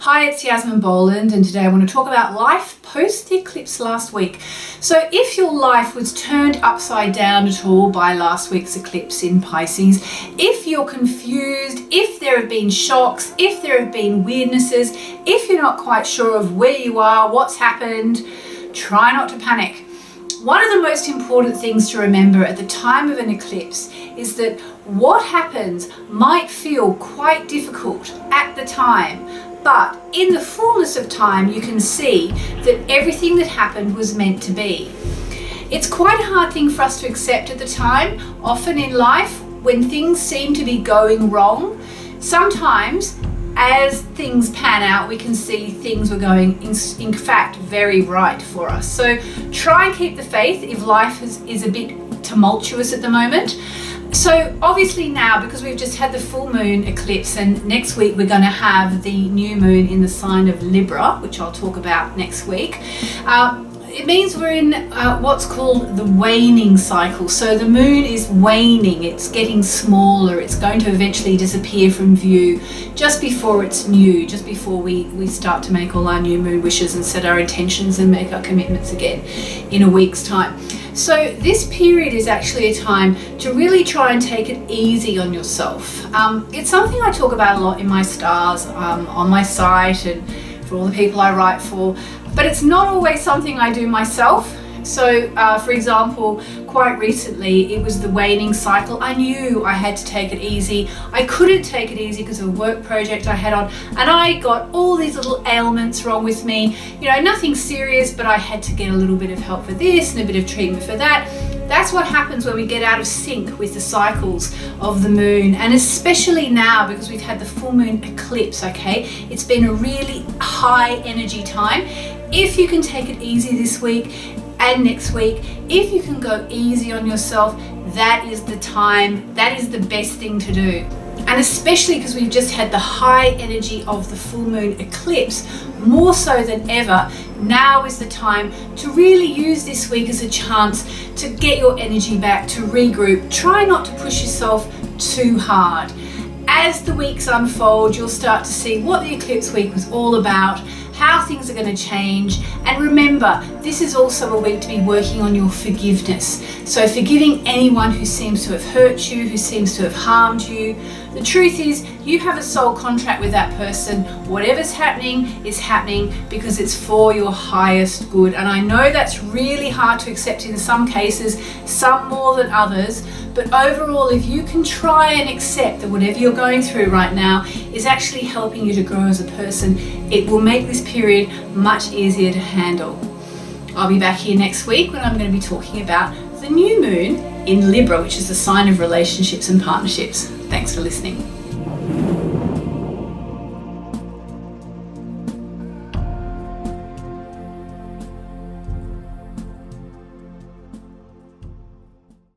Hi, it's Yasmin Boland, and today I want to talk about life post the eclipse last week. So if your life was turned upside down at all by last week's eclipse in Pisces, if you're confused, if there have been shocks, if there have been weirdnesses, if you're not quite sure of where you are, what's happened, try not to panic. One of the most important things to remember at the time of an eclipse is that what happens might feel quite difficult at the time, but in the fullness of time you can see that everything that happened was meant to be. It's quite a hard thing for us to accept at the time. Often in life, when things seem to be going wrong, sometimes as things pan out, we can see things were going in fact very right for us. So try and keep the faith if life is a bit tumultuous at the moment. So obviously now, because we've just had the full moon eclipse, and next week we're going to have the new moon in the sign of Libra, which I'll talk about next week. It means we're in what's called the waning cycle. So the moon is waning, it's getting smaller, it's going to eventually disappear from view just before it's new, just before we start to make all our new moon wishes and set our intentions and make our commitments again in a week's time. So this period is actually a time to really try and take it easy on yourself. It's something I talk about a lot in my stars, on my site, and for all the people I write for, but it's not always something I do myself. So for example, quite recently it was the waning cycle. I knew I had to take it easy. I couldn't take it easy because of a work project I had on, and I got all these little ailments wrong with me. You know, nothing serious, but I had to get a little bit of help for this and a bit of treatment for that. That's what happens when we get out of sync with the cycles of the moon, and especially now because we've had the full moon eclipse, okay? It's been a really high energy time. If you can take it easy this week and next week, if you can go easy on yourself, that is the time, that is the best thing to do. And especially because we've just had the high energy of the full moon eclipse, more so than ever, now is the time to really use this week as a chance to get your energy back, to regroup. Try not to push yourself too hard. As the weeks unfold, you'll start to see what the eclipse week was all about, how things are going to change. And remember, this is also a week to be working on your forgiveness. So forgiving anyone who seems to have hurt you, who seems to have harmed you. The truth is, you have a soul contract with that person. Whatever's happening is happening because it's for your highest good. And I know that's really hard to accept in some cases, some more than others. But overall, if you can try and accept that whatever you're going through right now is actually helping you to grow as a person, it will make this period much easier to handle. I'll be back here next week when I'm going to be talking about the new moon in Libra, which is the sign of relationships and partnerships. Thanks for listening.